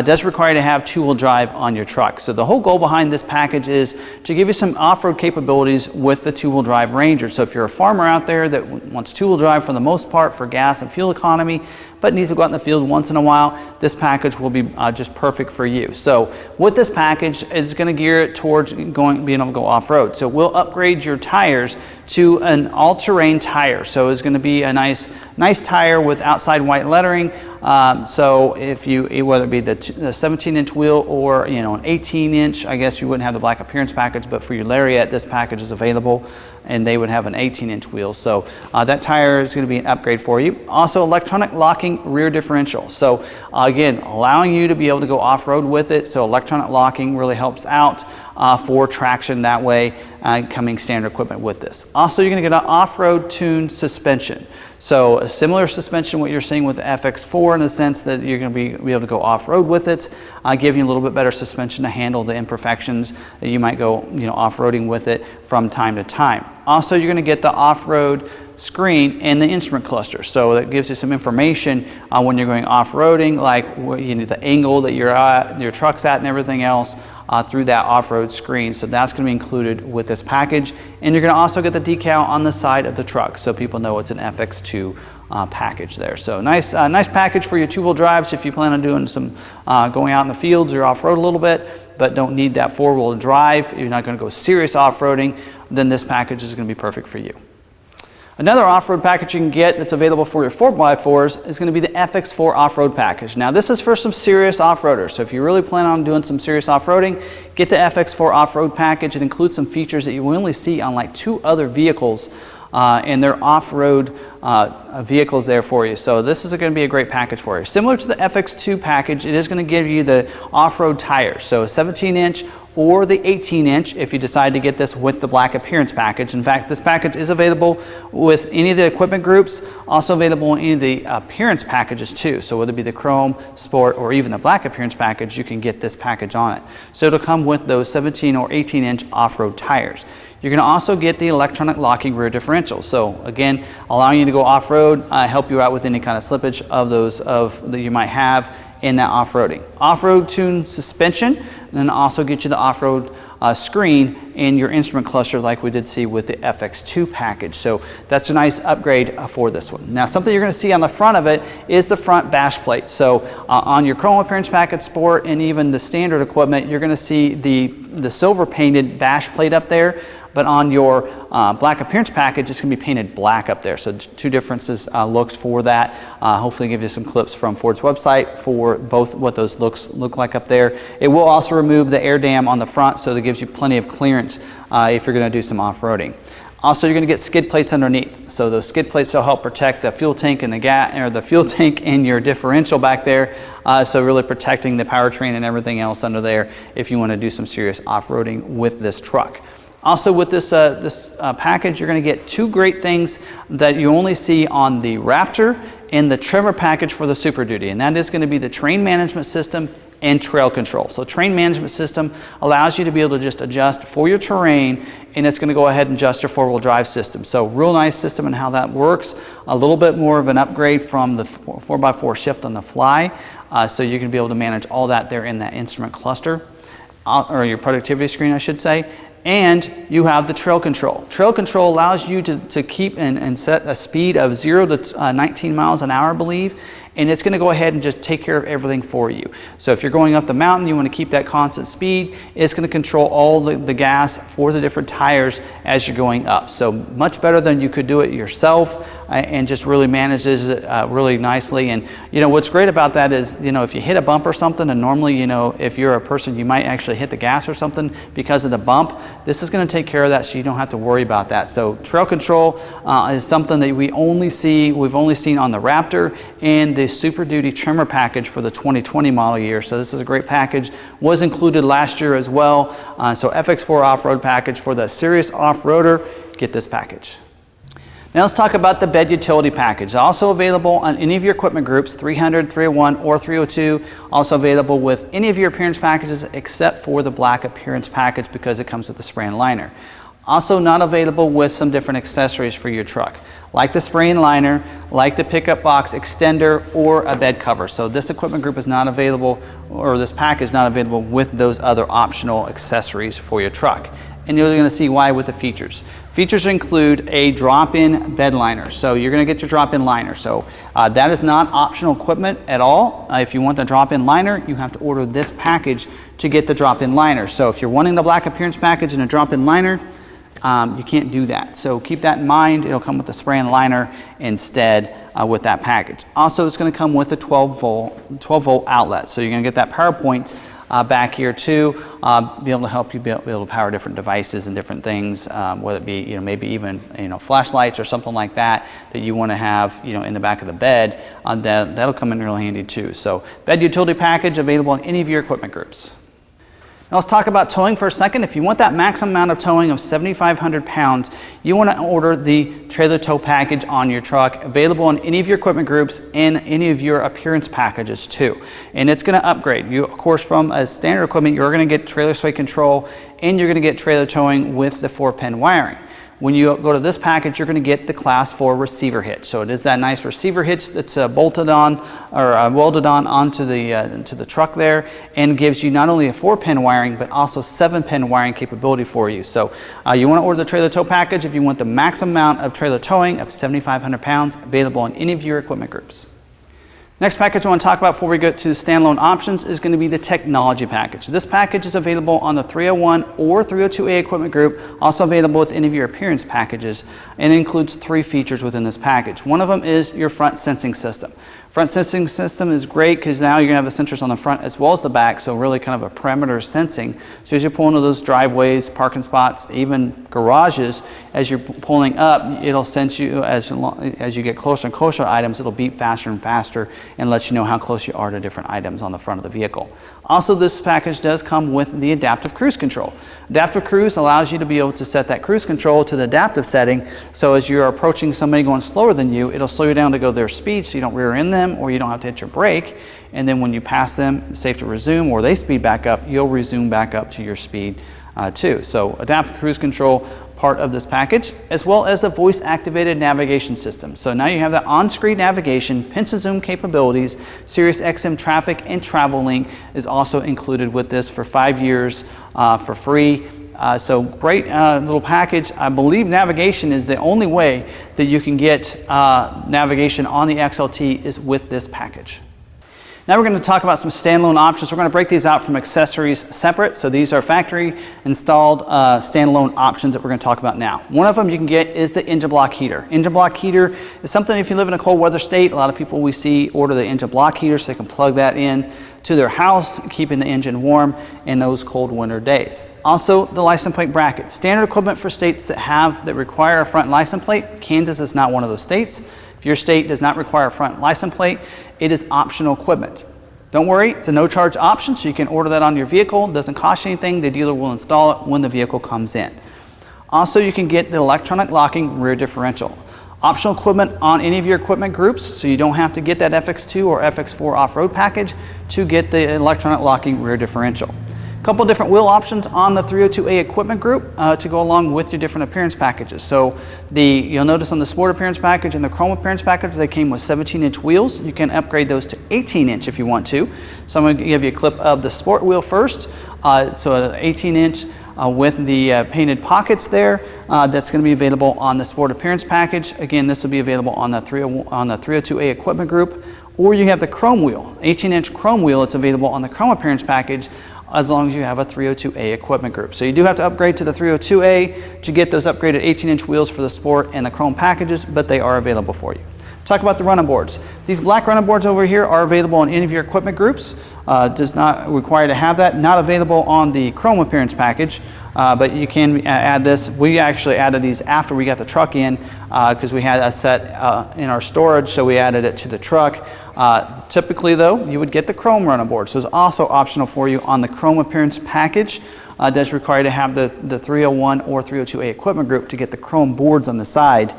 Does require to have two-wheel drive on your truck. So the whole goal behind this package is to give you some off-road capabilities with the two-wheel drive Ranger. So if you're a farmer out there that wants two-wheel drive for the most part for gas and fuel economy, but needs to go out in the field once in a while, this package will be just perfect for you. So with this package, it's going to gear it towards being able to go off-road. So we'll upgrade your tires to an all-terrain tire. So it's going to be a nice tire with outside white lettering. So if you, whether it be the 17-inch wheel or an 18-inch, I guess you wouldn't have the black appearance package, but for your Lariat, this package is available, and they would have an 18-inch wheel. So that tire is going to be an upgrade for you. Also, electronic locking rear differential. So again, allowing you to be able to go off-road with it. So electronic locking really helps out for traction that way, coming standard equipment with this. Also, you're going to get an off-road tuned suspension. So a similar suspension what you're seeing with the FX4 in the sense that you're going to be able to go off-road with it, giving you a little bit better suspension to handle the imperfections that you might go off-roading with it from time to time. Also, you're going to get the off-road screen and the instrument cluster. So that gives you some information when you're going off-roading, like the angle that your truck's at and everything else through that off-road screen. So that's going to be included with this package. And you're going to also get the decal on the side of the truck so people know it's an FX2 package there. So nice package for your two-wheel drives if you plan on doing some going out in the fields or off-road a little bit, but don't need that four-wheel drive. If you're not going to go serious off-roading, then this package is going to be perfect for you. Another off-road package you can get that's available for your 4x4s is going to be the FX4 Off Road Package. Now this is for some serious off-roaders, so if you really plan on doing some serious off-roading, get the FX4 Off Road Package. It includes some features that you will only see on like 2 other vehicles, and they're off-road vehicles there for you. So this is going to be a great package for you. Similar to the FX2 package, it is going to give you the off-road tires, so a 17-inch or the 18-inch if you decide to get this with the black appearance package. In fact, this package is available with any of the equipment groups, also available in any of the appearance packages too. So whether it be the chrome, sport, or even the black appearance package, you can get this package on it. So it'll come with those 17 or 18-inch off-road tires. You're going to also get the electronic locking rear differential. So again, allowing you to go off-road, help you out with any kind of slippage of those that you might have in that off-roading. Off-road tuned suspension, and then also get you the off-road screen and your instrument cluster like we did see with the FX2 package. So that's a nice upgrade for this one. Now something you're going to see on the front of it is the front bash plate. So on your chrome appearance package, sport, and even the standard equipment, you're going to see the silver painted bash plate up there. But on your black appearance package, it's going to be painted black up there. So 2 differences looks for that. Hopefully give you some clips from Ford's website for both what those looks look like up there. It will also remove the air dam on the front, so that gives you plenty of clearance if you're going to do some off-roading. Also, you're going to get skid plates underneath. So those skid plates will help protect the fuel tank and the fuel tank and your differential back there. So really protecting the powertrain and everything else under there if you want to do some serious off-roading with this truck. Also with this package, you're going to get 2 great things that you only see on the Raptor in the trimmer package for the Super Duty, and that is going to be the terrain management system and trail control. So terrain management system allows you to be able to just adjust for your terrain, and it's going to go ahead and adjust your four-wheel drive system. So real nice system and how that works. A little bit more of an upgrade from the 4x4 shift on the fly. So you're going to be able to manage all that there in that instrument cluster, or your productivity screen, I should say. And you have the trail control. Trail control allows you to keep and set a speed of 0 to 19 miles an hour, I believe, and it's going to go ahead and just take care of everything for you. So if you're going up the mountain, you want to keep that constant speed, it's going to control all the gas for the different tires as you're going up. So much better than you could do it yourself, and just really manages it really nicely. And you know what's great about that is, you know, if you hit a bump or something, and normally, you know, if you're a person, you might actually hit the gas or something because of the bump, this is going to take care of that, so you don't have to worry about that. So trail control is something that we've only seen on the Raptor and the Super Duty trimmer package for the 2020 model year. So this is a great package. Was included last year as well. So FX4 Off Road Package for the serious off-roader, get this package. Now let's talk about the bed utility package. Also available on any of your equipment groups, 300, 301, or 302. Also available with any of your appearance packages except for the black appearance package because it comes with the spray and liner. Also not available with some different accessories for your truck, like the spray and liner, like the pickup box extender, or a bed cover. So this equipment group is not available, or this package is not available with those other optional accessories for your truck. And you're going to see why with the features. Features include a drop-in bed liner. So you're going to get your drop-in liner. So that is not optional equipment at all. If you want the drop-in liner, you have to order this package to get the drop-in liner. So if you're wanting the black appearance package and a drop-in liner, you can't do that. So keep that in mind. It'll come with the spray and liner instead with that package. Also, it's going to come with a 12 volt outlet. So you're going to get that power point back here too, be able to help you be able to power different devices and different things, whether it be, you know, maybe even, you know, flashlights or something like that that you want to have, you know, in the back of the bed. That'll come in real handy too. So bed utility package available in any of your equipment groups. Now let's talk about towing for a second. If you want that maximum amount of towing of 7,500 pounds, you want to order the trailer tow package on your truck, available in any of your equipment groups and any of your appearance packages too. And it's going to upgrade you, of course, from a standard equipment. You're going to get trailer sway control, and you're going to get trailer towing with the 4-pin wiring. When you go to this package, you're going to get the Class 4 receiver hitch. So it is that nice receiver hitch that's bolted on or welded on onto the truck there, and gives you not only a 4-pin wiring but also 7-pin wiring capability for you. So you want to order the trailer tow package if you want the maximum amount of trailer towing of 7,500 pounds, available in any of your equipment groups. Next package I want to talk about before we go to the standalone options is going to be the technology package. This package is available on the 301 or 302A equipment group, also available with any of your appearance packages, and includes 3 features within this package. One of them is your front sensing system. Front sensing system is great because now you're going to have the sensors on the front as well as the back, so really kind of a perimeter sensing. So as you pull into those driveways, parking spots, even garages, as you're pulling up, it'll sense you as you get closer and closer to items. It'll beep faster and faster and let you know how close you are to different items on the front of the vehicle. Also, this package does come with the adaptive cruise control. Adaptive cruise allows you to be able to set that cruise control to the adaptive setting, so as you're approaching somebody going slower than you, it'll slow you down to go their speed so you don't rear end them or you don't have to hit your brake. And then when you pass them, it's safe to resume, or they speed back up, you'll resume back up to your speed too. So adaptive cruise control, part of this package, as well as a voice activated navigation system. So now you have that on-screen navigation, pinch and zoom capabilities. Sirius XM traffic and travel link is also included with this for 5 years for free. So great little package. I believe navigation is the only way that you can get navigation on the XLT is with this package. Now we're going to talk about some standalone options. We're going to break these out from accessories separate. So these are factory installed standalone options that we're going to talk about now. One of them you can get is the engine block heater. Engine block heater is something, if you live in a cold weather state, a lot of people we see order the engine block heater so they can plug that in to their house, keeping the engine warm in those cold winter days. Also, the license plate bracket. Standard equipment for states that require a front license plate. Kansas is not one of those states. If your state does not require a front license plate, it is optional equipment. Don't worry, it's a no-charge option, so you can order that on your vehicle. It doesn't cost you anything. The dealer will install it when the vehicle comes in. Also, you can get the electronic locking rear differential. Optional equipment on any of your equipment groups, so you don't have to get that FX2 or FX4 Off Road Package to get the electronic locking rear differential. A couple different wheel options on the 302A equipment group to go along with your different appearance packages. So you'll notice on the Sport Appearance Package and the Chrome Appearance Package, they came with 17-inch wheels. You can upgrade those to 18-inch if you want to. So I'm going to give you a clip of the Sport wheel first. So an 18-inch with the painted pockets there. That's going to be available on the Sport Appearance Package. Again, this will be available on the 302A equipment group. Or you have the Chrome wheel, 18-inch Chrome wheel. It's available on the Chrome Appearance Package as long as you have a 302A equipment group. So you do have to upgrade to the 302A to get those upgraded 18-inch wheels for the Sport and the Chrome packages, but they are available for you. Talk about the running boards. These black running boards over here are available on any of your equipment groups. Does not require to have that. Not available on the Chrome Appearance Package, but you can add this. We actually added these after we got the truck in because we had a set in our storage, so we added it to the truck. Typically though, you would get the Chrome running board, so it's also optional for you on the Chrome Appearance Package. Does require to have the 301 or 302A equipment group to get the Chrome boards on the side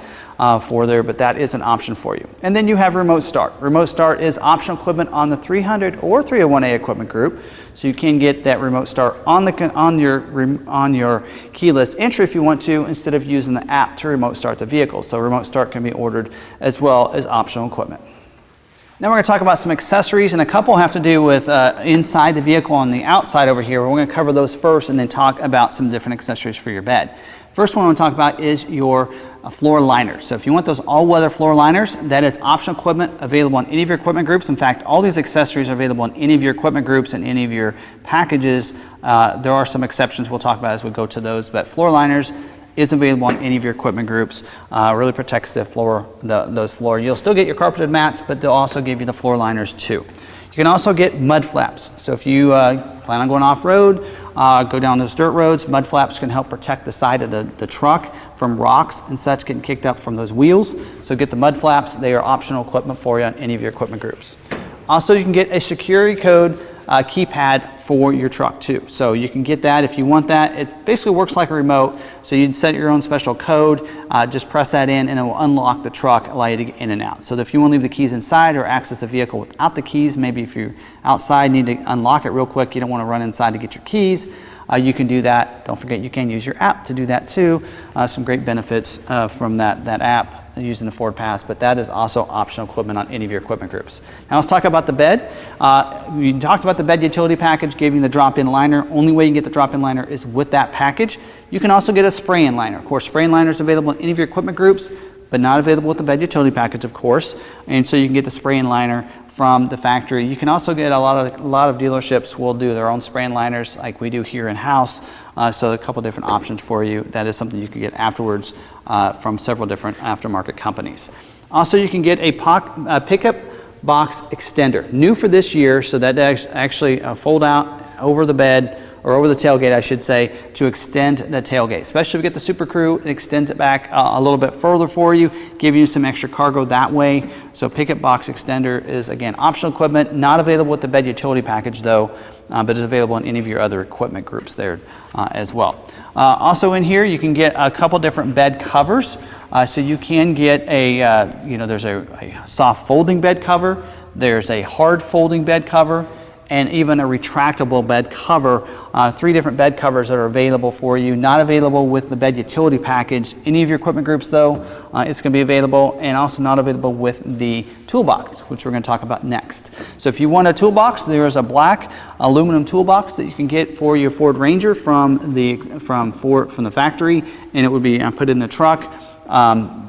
for there, but that is an option for you. And then you have remote start. Remote start is optional equipment on the 300 or 301A equipment group, so you can get that remote start on your keyless entry if you want to, instead of using the app to remote start the vehicle. So remote start can be ordered as well as optional equipment. Now we're going to talk about some accessories, and a couple have to do with inside the vehicle and the outside over here. We're going to cover those first and then talk about some different accessories for your bed. First one I want to talk about is your floor liners. So if you want those all-weather floor liners, that is optional equipment available on any of your equipment groups. In fact, all these accessories are available on any of your equipment groups and any of your packages. There are some exceptions we'll talk about as we go to those, but floor liners is available on any of your equipment groups. Really protects the floor, those floors. You'll still get your carpeted mats, but they'll also give you the floor liners too. You can also get mud flaps. So if you plan on going off-road, go down those dirt roads, mud flaps can help protect the side of the truck from rocks and such getting kicked up from those wheels. So get the mud flaps. They are optional equipment for you on any of your equipment groups. Also, you can get a Securicode keypad for your truck too. So you can get that if you want that. It basically works like a remote. So you'd set your own special code, just press that in and it will unlock the truck, allow you to get in and out. So if you want to leave the keys inside or access the vehicle without the keys, maybe if you're outside, need to unlock it real quick, you don't want to run inside to get your keys, you can do that. Don't forget you can use your app to do that too. Some great benefits from that app using the Ford Pass, but that is also optional equipment on any of your equipment groups. Now let's talk about the bed. We talked about the bed utility package, gave you the drop-in liner. Only way you can get the drop-in liner is with that package. You can also get a spray-in liner. Of course, spray-in liner is available in any of your equipment groups, but not available with the bed utility package, of course. And so you can get the spray-in liner from the factory. You can also get a lot of dealerships will do their own spray-in liners like we do here in-house. So a couple different options for you. That is something you can get afterwards from several different aftermarket companies. Also, you can get a pickup box extender, new for this year, so that actually fold out over the bed, or over the tailgate, I should say, to extend the tailgate. Especially if you get the Super Crew, it extends it back a little bit further for you, giving you some extra cargo that way. So pickup box extender is, again, optional equipment, not available with the bed utility package though, but is available in any of your other equipment groups there as well. Also in here, you can get a couple different bed covers. So you can get there's a soft folding bed cover, there's a hard folding bed cover, and even a retractable bed cover. 3 different bed covers that are available for you. Not available with the bed utility package. Any of your equipment groups though, it's going to be available, and also not available with the toolbox, which we're going to talk about next. So if you want a toolbox, there is a black aluminum toolbox that you can get for your Ford Ranger from the factory, and it would be put in the truck.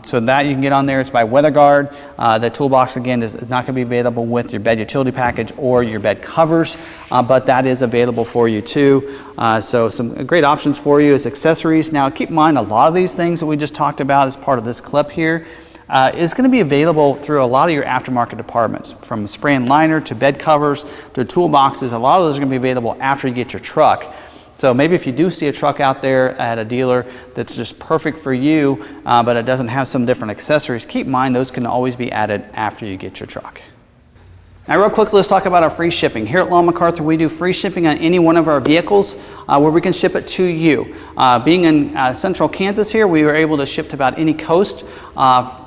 So that you can get on there. It's by WeatherGuard. The toolbox, again, is not going to be available with your bed utility package or your bed covers, but that is available for you too. So some great options for you as accessories. Now keep in mind, a lot of these things that we just talked about as part of this clip here is going to be available through a lot of your aftermarket departments, from spray and liner to bed covers to toolboxes. A lot of those are going to be available after you get your truck. So maybe if you do see a truck out there at a dealer that's just perfect for you, but it doesn't have some different accessories, keep in mind those can always be added after you get your truck. Now real quickly, let's talk about our free shipping. Here at Lawn McArthur, we do free shipping on any one of our vehicles where we can ship it to you. Being in central Kansas here, we were able to ship to about any coast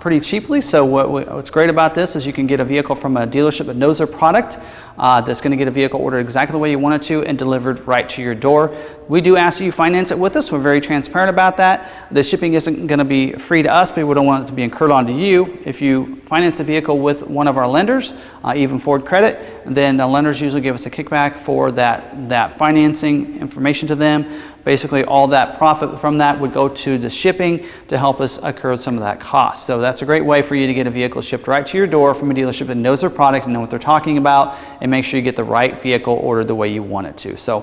pretty cheaply. So what's great about this is you can get a vehicle from a dealership that knows their product, that's going to get a vehicle ordered exactly the way you want it to and delivered right to your door. We do ask that you finance it with us. We're very transparent about that. The shipping isn't going to be free to us, but we don't want it to be incurred onto you. If you finance a vehicle with one of our lenders, even Ford Credit, then the lenders usually give us a kickback for that financing information to them. Basically, all that profit from that would go to the shipping to help us incur some of that cost. So that's a great way for you to get a vehicle shipped right to your door from a dealership that knows their product and know what they're talking about, and make sure you get the right vehicle ordered the way you want it to. So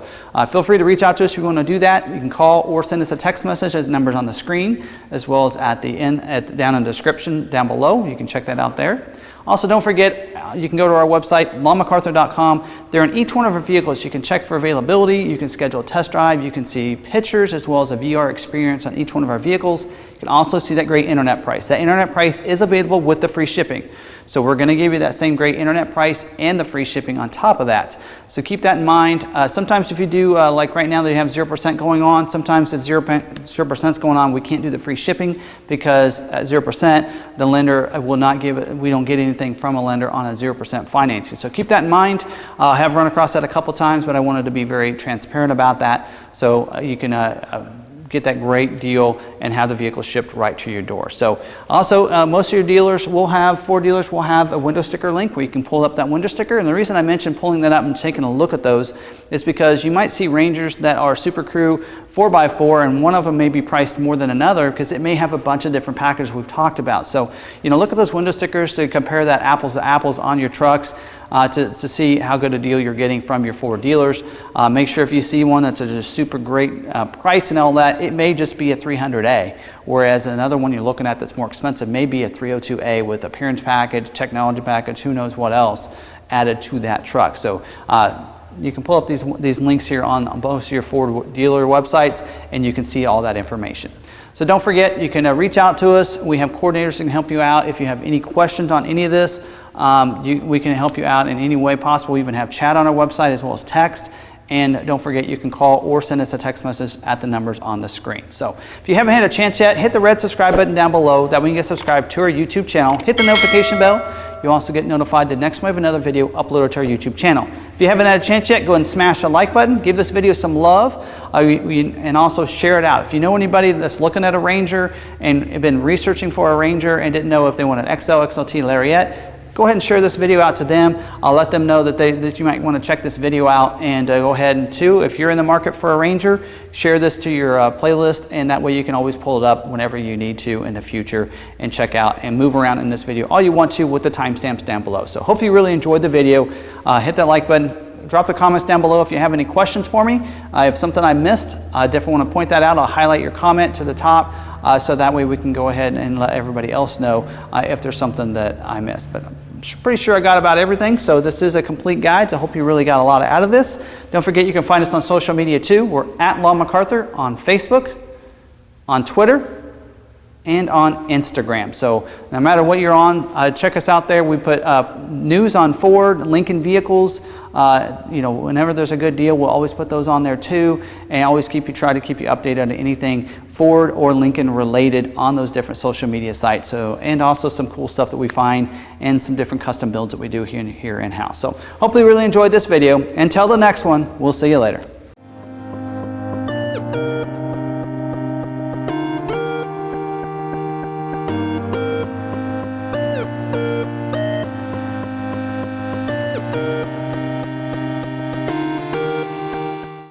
feel free to reach out to us if you want to do that. You can call or send us a text message. There's numbers on the screen, as well as at the end, down in the description down below. You can check that out there. Also, don't forget, you can go to our website, lawnmcarthur.com. There in each one of our vehicles, you can check for availability, you can schedule a test drive, you can see pictures as well as a VR experience on each one of our vehicles. You can also see that great internet price. That internet price is available with the free shipping. So we're going to give you that same great internet price and the free shipping on top of that. So keep that in mind. Sometimes if you do, like right now they have 0% going on, sometimes if 0% is going on, we can't do the free shipping because at 0%, the lender will not give it, we don't get anything from a lender on a 0% financing. So keep that in mind. I have run across that a couple times, but I wanted to be very transparent about that. So you can get that great deal and have the vehicle shipped right to your door. So also most of your dealers will have, Ford dealers will have a window sticker link where you can pull up that window sticker. And the reason I mentioned pulling that up and taking a look at those is because you might see Rangers that are Super Crew 4x4 and one of them may be priced more than another because it may have a bunch of different packages we've talked about. So look at those window stickers to compare that apples to apples on your trucks. To see how good a deal you're getting from your Ford dealers. Make sure if you see one that's a just super great price and all that, it may just be a 300A, whereas another one you're looking at that's more expensive may be a 302A with appearance package, technology package, who knows what else added to that truck. So you can pull up these links here on both of your Ford dealer websites and you can see all that information. So don't forget, you can reach out to us. We have coordinators who can help you out. If you have any questions on any of this, we can help you out in any way possible. We even have chat on our website as well as text. And don't forget, you can call or send us a text message at the numbers on the screen. So if you haven't had a chance yet, hit the red subscribe button down below. That way you can get subscribed to our YouTube channel. Hit the notification bell. You'll also get notified the next time we have another video uploaded to our YouTube channel. If you haven't had a chance yet, go ahead and smash the like button. Give this video some love and also share it out. If you know anybody that's looking at a Ranger and have been researching for a Ranger and didn't know if they want an XL, XLT, Lariat, go ahead and share this video out to them. I'll let them know that you might want to check this video out, and go ahead and too, if you're in the market for a Ranger, share this to your playlist, and that way you can always pull it up whenever you need to in the future and check out and move around in this video all you want to with the timestamps down below. So hopefully you really enjoyed the video. Hit that like button. Drop the comments down below if you have any questions for me. If something I missed, I definitely want to point that out. I'll highlight your comment to the top so that way we can go ahead and let everybody else know if there's something that I missed. But I'm pretty sure I got about everything, so this is a complete guide. So I hope you really got a lot out of this. Don't forget you can find us on social media too. We're at Lawn McArthur on Facebook, on Twitter, and on Instagram. So no matter what you're on, check us out there. We put news on Ford, Lincoln vehicles. Whenever there's a good deal, we'll always put those on there too, and always try to keep you updated on anything Ford or Lincoln related on those different social media sites. So, and also some cool stuff that we find and some different custom builds that we do here in-house. So hopefully you really enjoyed this video. Until the next one, we'll see you later.